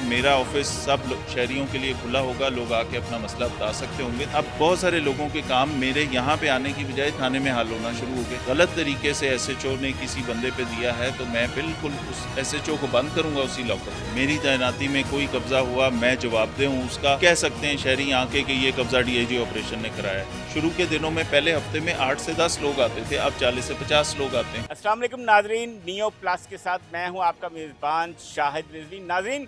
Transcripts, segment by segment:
मेरा ऑफिस सब शहरियों के लिए खुला होगा, लोग आके अपना मसला बता सकते होंगे। अब बहुत सारे लोगों के काम मेरे यहाँ पे आने की बजाय थाने में हल होना शुरू हो गए। गलत तरीके से एसएचओ ने किसी बंदे पे दिया है तो मैं बिल्कुल उस एसएचओ को बंद करूंगा उसी लॉकर में। मेरी तैनाती में कोई कब्जा हुआ, मैं जवाबदेह हूँ उसका। कह सकते हैं शहरी आके कि ये कब्जा डीआईजी ऑपरेशन ने कराया है। शुरू के दिनों में पहले हफ्ते में 8 से 10 लोग आते थे, अब 40 से 50 लोग आते हैं। अस्सलाम वालेकुम नाजरीन, नियो प्लस के साथ मैं हूं आपका मेज़बान शाहिद रिजवी। नाजरीन,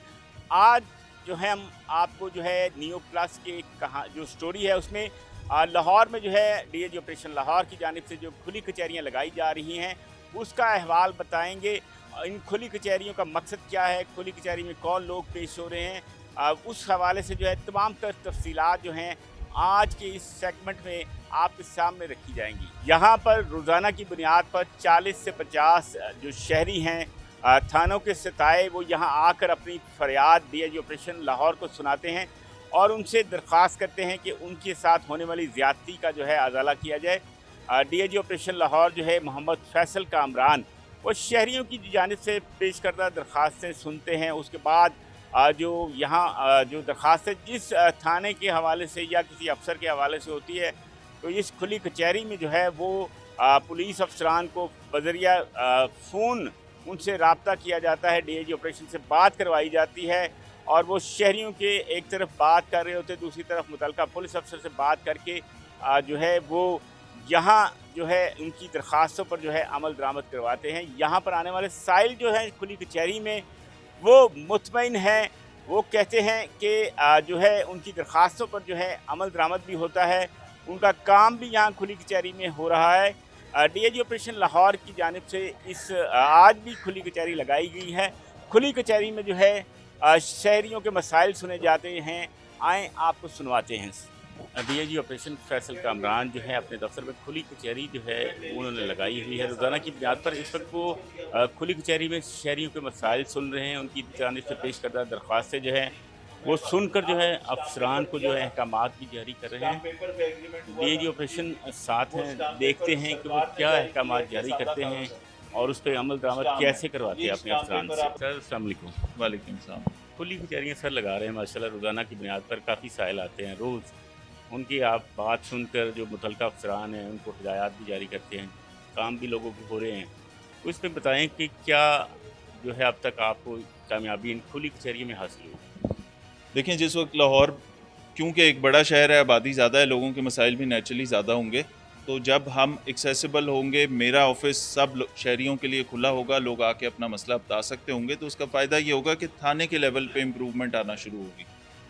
आज जो है हम आपको जो है नियो प्लस के कहा जो स्टोरी है उसमें लाहौर में जो है डीआईजी ऑपरेशन लाहौर की जानिब से जो खुली कचहरियां लगाई जा रही हैं उसका अहवाल बताएंगे। इन खुली कचहरियों का मकसद क्या है, खुली कचहरी में कौन लोग पेश हो रहे हैं, उस हवाले से जो है तमाम तफसीलात जो हैं आज के इस सेगमेंट में आपके सामने रखी जाएंगी। यहाँ पर रोज़ाना की बुनियाद पर 40 से 50 जो शहरी हैं थानों के सताए वो यहाँ आकर अपनी फरियाद डीआईजी ऑपरेशन लाहौर को सुनाते हैं और उनसे दरख्वास्त करते हैं कि उनके साथ होने वाली ज़्यादती का जो है अजाला किया जाए। डीआईजी ऑपरेशन लाहौर जो है मोहम्मद फैसल कामरान वो शहरियों की जानिब से पेश करदा दरख्वास्तें सुनते हैं। उसके बाद जो यहाँ जो दरख्वास्त जिस थाने के हवाले से या किसी अफसर के हवाले से होती है तो इस खुली कचहरी में जो है वो पुलिस अफसरान को बजरिया फ़ोन उनसे रब्ता किया जाता है, डीआईजी ऑपरेशन से बात करवाई जाती है और वो शहरियों के एक तरफ बात कर रहे होते हैं, दूसरी तरफ मुतल्लिका पुलिस अफसर से बात करके जो है वो यहाँ जो है उनकी दरख्वास्तों पर जो है अमल दरामद करवाते हैं। यहाँ पर आने वाले साइल जो है खुली कचहरी में वो मुतमईन हैं, वो कहते हैं कि जो है उनकी दरख्वास्तों पर जो है अमल दरामद भी होता है, उनका काम भी यहाँ खुली कचहरी में हो रहा है। डीआईजी ऑपरेशन लाहौर की जानिब से इस आज भी खुली कचहरी लगाई गई है। खुली कचहरी में जो है शहरियों के मसाइल सुने जाते हैं, आए आपको सुनवाते हैं। डीआईजी ऑपरेशन फैसल कामरान जो है अपने दफ्तर में खुली कचहरी जो है उन्होंने लगाई हुई है। रोज़ाना की बुनियाद पर इस वक्त वो खुली कचहरी में शहरियों के मसाइल सुन रहे हैं, उनकी जानिब से पेश करदा दरख्वास्तें जो हैं वो सुनकर जो है अफसरान को जो है अहकामात भी जारी कर रहे हैं। डीआईजी ऑपरेशन साथ हैं, देखते हैं कि वो क्या अहकामात जारी करते हैं और उस पर अमल दरामद कैसे करवाते हैं अपने अफसरान से। सर अस्सलाम वालेकुम। वालेकुम सलाम। खुली कचहरियाँ सर लगा रहे हैं माशाल्लाह, रोज़ाना की बुनियाद पर काफ़ी साइल आते हैं रोज़। उनकी आप बात सुनकर जो मुतल्लिका अफसरान हैं उनको हिदायत भी जारी करते हैं, काम भी लोगों के हो रहे हैं। तो इस पर बताएँ कि क्या जो है अब तक आपको कामयाबी इन खुली कचहरी में हासिल हुई? देखें, जिस वक्त लाहौर क्योंकि एक बड़ा शहर है, आबादी ज़्यादा है, लोगों के मसाइल भी नेचुरली ज़्यादा होंगे, तो जब हम एक्सेसिबल होंगे, मेरा ऑफिस सब शहरियों के लिए खुला होगा, लोग आके अपना मसला बता सकते होंगे, तो उसका फ़ायदा ये होगा कि थाने के लेवल पे इम्प्रूवमेंट आना शुरू होगी।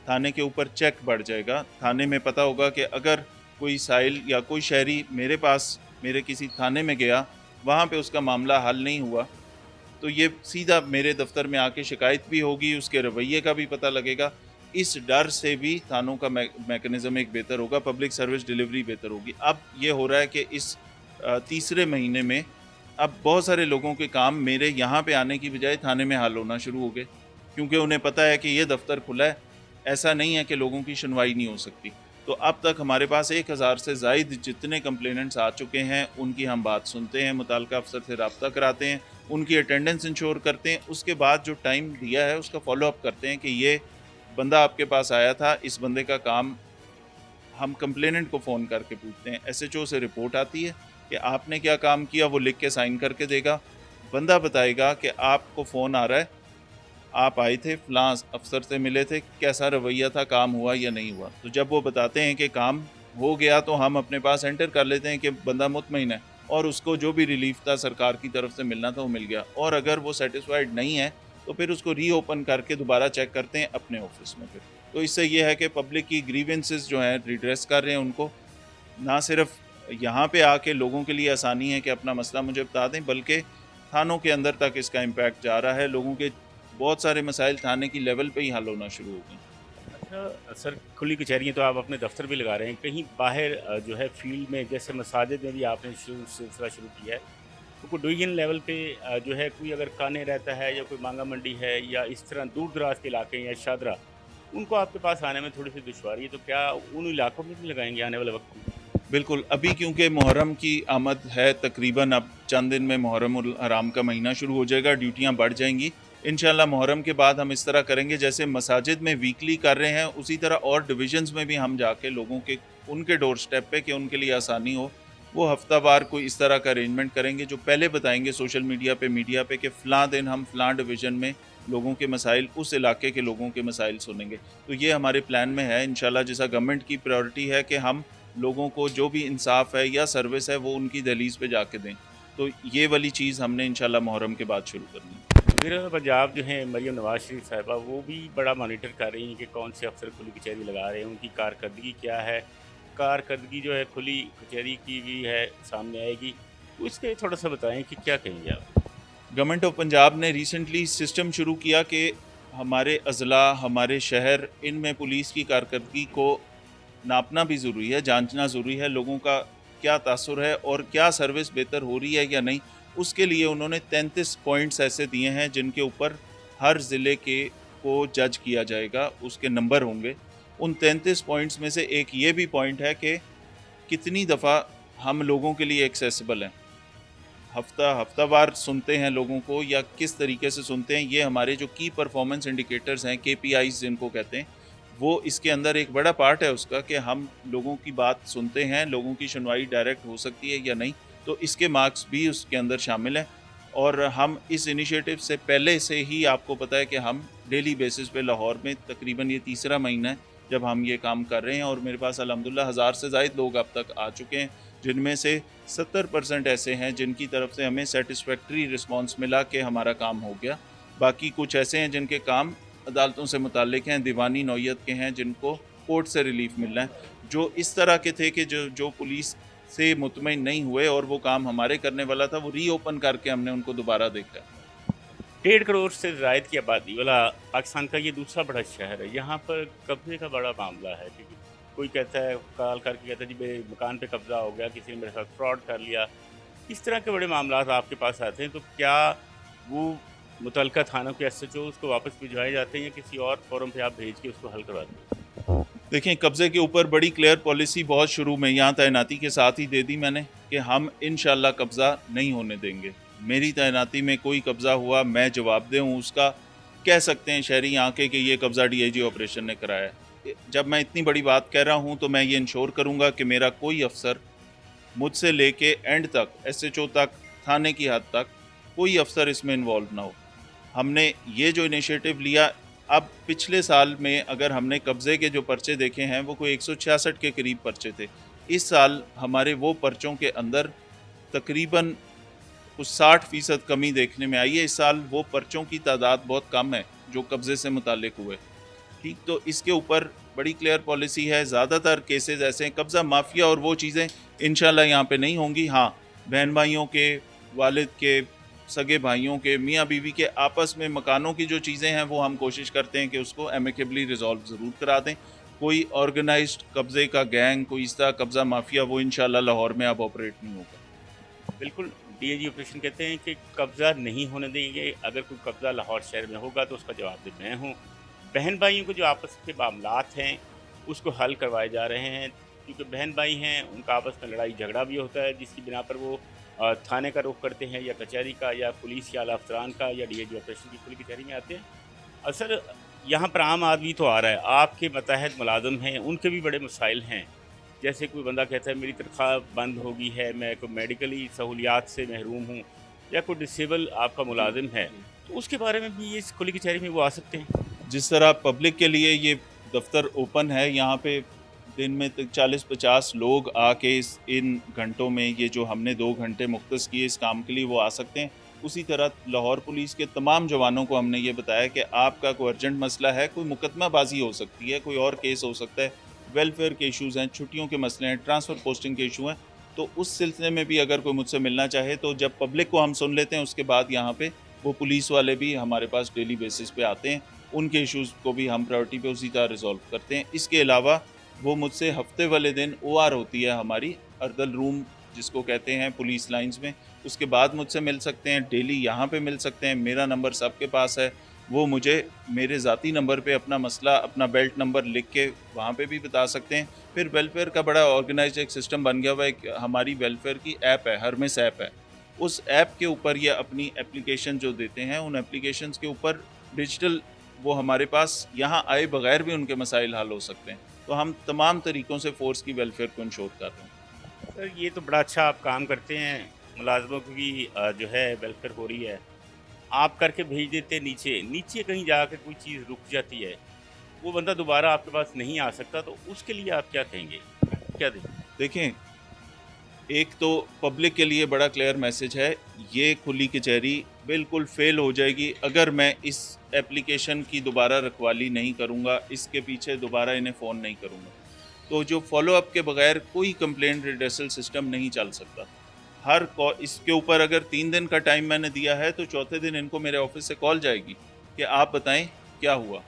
थाने के ऊपर चेक बढ़ जाएगा। थाने में पता होगा कि अगर कोई साइल या कोई शहरी मेरे पास मेरे किसी थाने में गया, वहाँ पे उसका मामला हल नहीं हुआ, तो ये सीधा मेरे दफ्तर में आके शिकायत भी होगी, उसके रवैये का भी पता लगेगा। इस डर से भी थानों का मैकेनिज़्म एक बेहतर होगा, पब्लिक सर्विस डिलीवरी बेहतर होगी। अब ये हो रहा है कि इस तीसरे महीने में अब बहुत सारे लोगों के काम मेरे यहाँ पे आने की बजाय थाने में हल होना शुरू हो गए, क्योंकि उन्हें पता है कि ये दफ्तर खुला है, ऐसा नहीं है कि लोगों की सुनवाई नहीं हो सकती। तो अब तक हमारे पास 1000 से ज़ायद जितने कंप्लेनेंट्स आ चुके हैं उनकी हम बात सुनते हैं, मुतल्लिका अफसर से रब्ता कराते हैं, उनकी अटेंडेंस इंश्योर करते हैं, उसके बाद जो टाइम दिया है उसका फॉलो अप करते हैं कि ये बंदा आपके पास आया था, इस बंदे का काम हम कंप्लेनेंट को फ़ोन करके पूछते हैं। एसएचओ से रिपोर्ट आती है कि आपने क्या काम किया, वो लिख के साइन करके देगा। बंदा बताएगा कि आपको फ़ोन आ रहा है, आप आए थे, फ़लाँ अफसर से मिले थे, कैसा रवैया था, काम हुआ या नहीं हुआ। तो जब वो बताते हैं कि काम हो गया तो हम अपने पास एंटर कर लेते हैं कि बंदा मुतमईन है और उसको जो भी रिलीफ था सरकार की तरफ से मिलना था वो मिल गया। और अगर वो सेटिस्फाइड नहीं है तो फिर उसको रीओपन करके दोबारा चेक करते हैं अपने ऑफिस में फिर। तो इससे ये है कि पब्लिक की ग्रीवेंसेस जो हैं रिड्रेस कर रहे हैं उनको, ना सिर्फ यहाँ पे आके लोगों के लिए आसानी है कि अपना मसला मुझे बता दें, बल्कि थानों के अंदर तक इसका इम्पैक्ट जा रहा है। लोगों के बहुत सारे मसाइल थाने की लेवल पे ही हल होना शुरू हो गए। अच्छा सर, खुली कचहरियाँ तो आप अपने दफ्तर भी लगा रहे हैं, कहीं बाहर जो है फील्ड में जैसे मसाजिद में भी आपने सिलसिला शुरू किया है, तो कोई डिवीजन लेवल पे जो है कोई अगर काने रहता है या कोई मांगा मंडी है या इस तरह दूर दराज के इलाके हैं या शादरा, उनको आपके पास आने में थोड़ी सी दुश्वारी है, तो क्या उन इलाकों में भी लगाएंगे आने वाले वक्त में? बिल्कुल, अभी क्योंकि मुहर्रम की आमद है, तकरीबन अब चंद दिन में मुहर्रम उल हराम का महीना शुरू हो जाएगा, ड्यूटियाँ बढ़ जाएंगी, इंशाल्लाह मुहर्रम के बाद हम इस तरह करेंगे, जैसे मसाजिद में वीकली कर रहे हैं, उसी तरह और डिविजन्स में भी हम जाके लोगों के उनके डोर स्टेप पे कि उनके लिए आसानी हो, वो हफ्तावार कोई इस तरह का अरेंजमेंट करेंगे जो पहले बताएंगे सोशल मीडिया पे, मीडिया पे कि फ़लाँ दिन हम फ़लाँ डिवीज़न में लोगों के मसाइल, उस इलाके के लोगों के मसाइल सुनेंगे। तो ये हमारे प्लान में है इंशाल्लाह, जैसा गवर्नमेंट की प्रायोरिटी है कि हम लोगों को जो भी इंसाफ है या सर्विस है वो उनकी दहलीज़ पे जाके दें। तो ये वाली चीज़ हमने इंशाल्लाह मुहर्रम के बाद शुरू करनी है। वज़ीर पंजाब जो हैं मरियम नवाज़ शरीफ साहिबा, वो भी बड़ा मॉनिटर कर रही हैं कि कौन से अफसर खुली कचहरी लगा रहे हैं, उनकी कारकर्दगी क्या है। कारकर्दगी जो है खुली कचहरी की भी है, सामने आएगी। तो इस पे थोड़ा-सा बताएँ कि क्या कहेंगे आप? गवर्नमेंट ऑफ पंजाब ने रिसेंटली सिस्टम शुरू किया कि हमारे अज़ला, हमारे शहर, इनमें पुलिस की कारकर्दगी को नापना भी ज़रूरी है, जांचना ज़रूरी है, लोगों का क्या तासुर है और क्या सर्विस बेहतर हो रही है या नहीं। उसके लिए उन्होंने 33 पॉइंट्स ऐसे दिए हैं जिनके ऊपर हर ज़िले के को जज किया जाएगा, उसके नंबर होंगे। उन 33 पॉइंट्स में से एक ये भी पॉइंट है कि कितनी दफ़ा हम लोगों के लिए एक्सेसिबल हैं। हफ्तावार सुनते हैं लोगों को या किस तरीके से सुनते हैं, ये हमारे जो की परफॉर्मेंस इंडिकेटर्स हैं, केपीआईज़ जिनको कहते हैं, वो इसके अंदर एक बड़ा पार्ट है उसका कि हम लोगों की बात सुनते हैं, लोगों की सुनवाई डायरेक्ट हो सकती है या नहीं, तो इसके मार्क्स भी उसके अंदर शामिल हैं। और हम इस इनिशिएटिव से पहले से ही, आपको पता है कि हम डेली बेसिस पे लाहौर में तकरीबन ये तीसरा महीना है जब हम ये काम कर रहे हैं और मेरे पास अल्हम्दुलिल्लाह 1000 से ज़ायद लोग अब तक आ चुके हैं, जिनमें से 70% ऐसे हैं जिनकी तरफ से हमें सेटिस्फैक्ट्री रिस्पांस मिला कि हमारा काम हो गया। बाकी कुछ ऐसे हैं जिनके काम अदालतों से मुताल्लिक हैं, दीवानी नौयत के हैं, जिनको कोर्ट से रिलीफ मिल रहा है। जो इस तरह के थे कि जो पुलिस से मुतमईन नहीं हुए और वो काम हमारे करने वाला था, वो रीओपन करके हमने उनको दोबारा देखा। 1.5 करोड़ से ज़ायद की आबादी वाला पाकिस्तान का ये दूसरा बड़ा शहर है। यहाँ पर कब्ज़े का बड़ा मामला है, क्योंकि कोई कहता है, कॉल करके कहता है जी मेरे मकान पे कब्ज़ा हो गया, किसी ने मेरे साथ फ्रॉड कर लिया। इस तरह के बड़े मामलात आपके पास आते हैं, तो क्या वो मुतल्लिका थानों के एसएचओ उसको वापस भिजवाए जाते हैं या किसी और फोरम पे आप भेज के उसको हल करवाते हैं? देखें, कब्ज़े के ऊपर बड़ी क्लियर पॉलिसी बहुत शुरू में यहाँ तैनाती के साथ ही दे दी मैंने कि हम इंशाल्लाह कब्ज़ा नहीं होने देंगे। मेरी तैनाती में कोई कब्ज़ा हुआ, मैं जवाबदेह हूँ उसका। कह सकते हैं शहरी आके कि ये कब्ज़ा डीआईजी ऑपरेशन ने कराया है। जब मैं इतनी बड़ी बात कह रहा हूँ तो मैं ये इंश्योर करूँगा कि मेरा कोई अफसर, मुझसे लेके एंड तक, एसएचओ तक, थाने की हद तक, कोई अफसर इसमें इन्वॉल्व ना हो। हमने ये जो इनिशिएटिव लिया, अब पिछले साल में अगर हमने कब्ज़े के जो पर्चे देखे हैं वो कोई 166 के करीब पर्चे थे। इस साल हमारे वो पर्चों के अंदर तकरीबन कुछ 60% कमी देखने में आई है। इस साल वो पर्चों की तादाद बहुत कम है जो कब्ज़े से मुताल्लिक हुए। ठीक, तो इसके ऊपर बड़ी क्लियर पॉलिसी है। ज़्यादातर केसेस ऐसे हैं, कब्ज़ा माफिया और वो चीज़ें इंशाल्लाह यहाँ पे नहीं होंगी। हाँ, बहन भाइयों के, वालिद के, सगे भाइयों के, मियाँ बीवी के आपस में मकानों की जो चीज़ें हैं वो हम कोशिश करते हैं कि उसको एमिकेबली रिजॉल्व ज़रूर करा दें। कोई ऑर्गेनाइज्ड कब्ज़े का गैंग, कोई इस तरह कब्ज़ा माफिया, वो इंशाल्लाह लाहौर में अब ऑपरेट नहीं होगा। बिल्कुल, डीआईजी ऑपरेशन कहते हैं कि कब्ज़ा नहीं होने देंगे। अगर कोई कब्ज़ा लाहौर शहर में होगा तो उसका जवाबदेह मैं हूँ। बहन भाइयों के जो आपस के मामलात हैं उसको हल करवाए जा रहे हैं, क्योंकि बहन भाई हैं, उनका आपस में लड़ाई झगड़ा भी होता है, जिसकी बिना पर वो थाने का रुख करते हैं या कचहरी का या पुलिस या आला अफसरान का या डीआईजी ऑपरेशन की खुली कचहरी में आते हैं। असल यहाँ पर आम आदमी तो आ रहा है, आपके मतहत मुलाज़िम हैं, उनके भी बड़े मसाइल हैं। जैसे कोई बंदा कहता है मेरी तनख्वाह बंद हो गई है, मैं कोई मेडिकली सहूलियात से महरूम हूँ, या कोई डिसेबल आपका मुलाजिम है, तो उसके बारे में भी ये इस खुली कचहरी में वो आ सकते हैं। जिस तरह पब्लिक के लिए ये दफ्तर ओपन है, यहाँ पे दिन में 40-50 लोग आके इन घंटों में, ये जो हमने 2 घंटे मुख्तस किए इस काम के लिए, वो आ सकते हैं। उसी तरह लाहौर पुलिस के तमाम जवानों को हमने ये बताया कि आपका कोई अर्जेंट मसला है, कोई मुकदमाबाजी हो सकती है, कोई और केस हो सकता है, वेलफेयर के इशूज़ हैं, छुट्टियों के मसले हैं, ट्रांसफ़र पोस्टिंग के इशू हैं, तो उस सिलसिले में भी अगर कोई मुझसे मिलना चाहे, तो जब पब्लिक को हम सुन लेते हैं उसके बाद यहाँ पे वो पुलिस वाले भी हमारे पास डेली बेसिस पे आते हैं, उनके इशूज़ को भी हम प्रायोरिटी पे उसी तरह रिजॉल्व करते हैं। इसके अलावा वो मुझसे हफ्ते वाले दिन ओआर होती है हमारी, अर्दल रूम जिसको कहते हैं पुलिस लाइंस में, उसके बाद मुझसे मिल सकते हैं, डेली यहाँ पे मिल सकते हैं। मेरा नंबर सबके पास है, वो मुझे मेरे ज़ाती नंबर पे अपना मसला, अपना बेल्ट नंबर लिख के वहाँ पे भी बता सकते हैं। फिर वेलफेयर का बड़ा ऑर्गेनाइज्ड एक सिस्टम बन गया हुआ है, एक हमारी वेलफेयर की ऐप है, हरमिस ऐप है, उस ऐप के ऊपर या अपनी एप्लीकेशन जो देते हैं, उन एप्लीकेशंस के ऊपर डिजिटल वो हमारे पास यहाँ आए बगैर भी उनके मसाइल हल हो सकते हैं। तो हम तमाम तरीकों से फ़ोर्स की वेलफेयर को इंश्योर कर रहे हैं। सर ये तो बड़ा अच्छा आप काम करते हैं, मुलाज़मों की भी जो है वेलफेयर हो रही है। आप करके भेज देते हैं नीचे, नीचे कहीं जाकर कोई चीज़ रुक जाती है, वो बंदा दोबारा आपके पास नहीं आ सकता, तो उसके लिए आप क्या कहेंगे? क्या दें? देखें, एक तो पब्लिक के लिए बड़ा क्लियर मैसेज है, ये खुली कचहरी बिल्कुल फ़ेल हो जाएगी अगर मैं इस एप्लीकेशन की दोबारा रखवाली नहीं करूँगा, इसके पीछे दोबारा इन्हें फ़ोन नहीं करूँगा। तो जो फ़ॉलो अप के बगैर कोई कंप्लेंट रिड्रेसल सिस्टम नहीं चल सकता। हर कॉ इसके ऊपर अगर 3 दिन का टाइम मैंने दिया है, तो चौथे दिन इनको मेरे ऑफ़िस से कॉल जाएगी कि आप बताएँ क्या हुआ?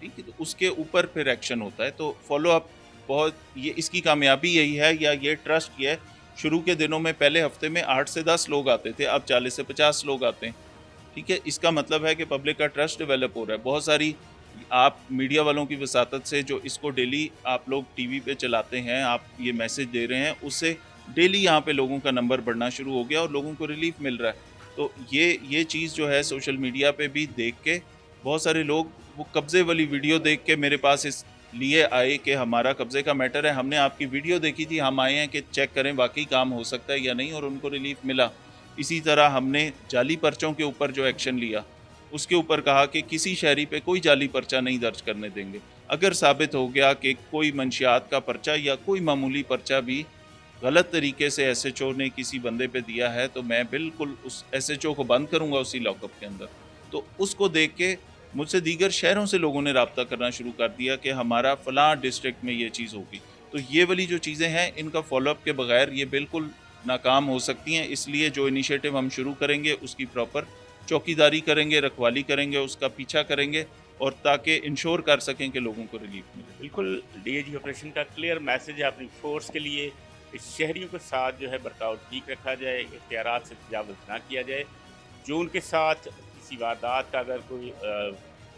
ठीक है? तो उसके ऊपर फिर एक्शन होता है। तो फ़ॉलो अप बहुत ये इसकी कामयाबी यही है या ये ट्रस्ट ये है, शुरू के दिनों में पहले हफ़्ते में 8 से 10 लोग आते थे, अब 40 से 50 लोग आते हैं। ठीक है? इसका मतलब है कि पब्लिक का ट्रस्ट डेवलप हो रहा है। बहुत सारी आप मीडिया वालों की वसातत से जो इसको डेली आप लोग टीवी पे चलाते हैं, आप ये मैसेज दे रहे हैं, उससे डेली यहाँ पे लोगों का नंबर बढ़ना शुरू हो गया और लोगों को रिलीफ मिल रहा है। तो ये चीज़ जो है सोशल मीडिया पे भी देख के बहुत सारे लोग वो कब्ज़े वाली वीडियो देख के मेरे पास इसलिए आए कि हमारा कब्ज़े का मैटर है, हमने आपकी वीडियो देखी थी, हम आए हैं कि चेक करें वाक़ई काम हो सकता है या नहीं और उनको रिलीफ मिला। इसी तरह हमने जाली पर्चों के ऊपर जो एक्शन लिया, उसके ऊपर कहा कि किसी शहरी पे कोई जाली पर्चा नहीं दर्ज करने देंगे। अगर साबित हो गया कि कोई मंशियात का पर्चा या कोई मामूली पर्चा भी गलत तरीके से एसएचओ ने किसी बंदे पे दिया है, तो मैं बिल्कुल उस एसएचओ को बंद करूँगा उसी लॉकअप के अंदर। तो उसको देख के मुझसे दीगर शहरों से लोगों ने राब्ता करना शुरू कर दिया कि हमारा फ़लाँ डिस्ट्रिक्ट में ये चीज़ होगी। तो ये वाली जो चीज़ें हैं, इनका फ़ॉलो-अप के बगैर ये बिल्कुल नाकाम हो सकती हैं। इसलिए जो इनिशिएटिव हम शुरू करेंगे, उसकी प्रॉपर चौकीदारी करेंगे, रखवाली करेंगे, उसका पीछा करेंगे और ताकि इंश्योर कर सकें कि लोगों को रिलीफ मिले। बिल्कुल, डीएजी ऑपरेशन का क्लियर मैसेज है अपनी फ़ोर्स के लिए, कि शहरियों के साथ जो है बर्ताव ठीक रखा जाए, इख्तियारात से तजावुज़ ना किया जाए। जो उनके साथ किसी वारदात का अगर कोई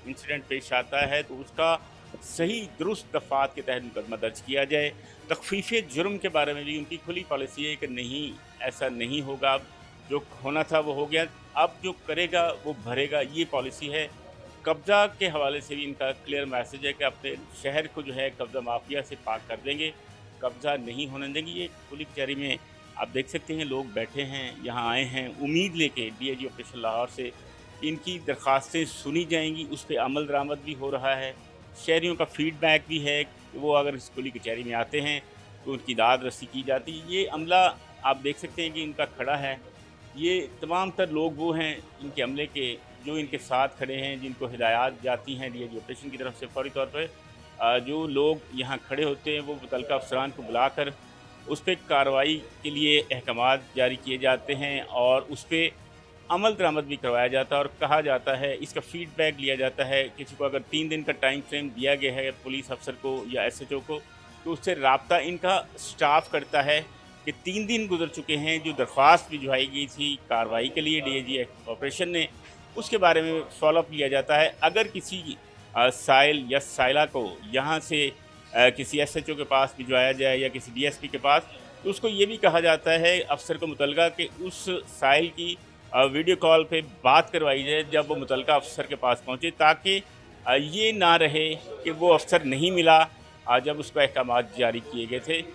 इंसिडेंट पेश आता है, तो उसका सही दुरुस्त दफ़ात के तहत मुकदमा दर्ज किया जाए। तख़फ़ीफ़ जुर्म के बारे में भी उनकी खुली पॉलिसी है कि नहीं, ऐसा नहीं होगा, अब जो होना था वो हो गया, अब जो करेगा वो भरेगा, ये पॉलिसी है। कब्ज़ा के हवाले से भी इनका क्लियर मैसेज है कि अपने शहर को जो है कब्ज़ा माफिया से पाक कर देंगे, कब्ज़ा नहीं होने देंगे। ये खुली कचहरी में आप देख सकते हैं, लोग बैठे हैं, यहाँ आए हैं उम्मीद लेके डीएजी ऑपरेशन लाहौर से इनकी दरख्वास्तें सुनी जाएंगी, उस पर अमल दरामद भी हो रहा है। शहरियों का फीडबैक भी है कि वो अगर इस खुली कचहरी में आते हैं तो उनकी दाद रसी की जाती है। ये अमला आप देख सकते हैं कि इनका खड़ा है। ये तमाम तर लोग वो हैं इनके अमले के जो इनके साथ खड़े हैं, जिनको हिदायत जाती हैं डीएजी ऑपरेशन की तरफ से फौरी तौर पर। जो लोग यहाँ खड़े होते हैं वो मुतल्लिक़ा अफसरान को बुलाकर उस पर कार्रवाई के लिए अहकामात जारी किए जाते हैं और उस पर अमल दरामद भी करवाया जाता है और कहा जाता है, इसका फ़ीडबैक लिया जाता है। किसी को अगर 3 दिन का टाइम फ्रेम दिया गया है पुलिस अफसर को या एसएचओ को, तो उससे राब्ता इनका स्टाफ करता है कि 3 दिन गुजर चुके हैं, जो दरख्वास्त भिजवाई गई थी कार्रवाई के लिए डीएजी ऑपरेशन ने, उसके बारे में फॉलोअप लिया जाता है। अगर किसी साइल या साइला को यहाँ से किसी एसएचओ के पास भिजवाया जाए या किसी डीएसपी के पास, तो उसको ये भी कहा जाता है अफसर को मुतल्लिका कि उस साइल की वीडियो कॉल पे बात करवाई जाए जब वो मुतल्लिका अफसर के पास पहुँचे, ताकि ये ना रहे कि वो अफसर नहीं मिला जब उसको अहकामात जारी किए गए थे।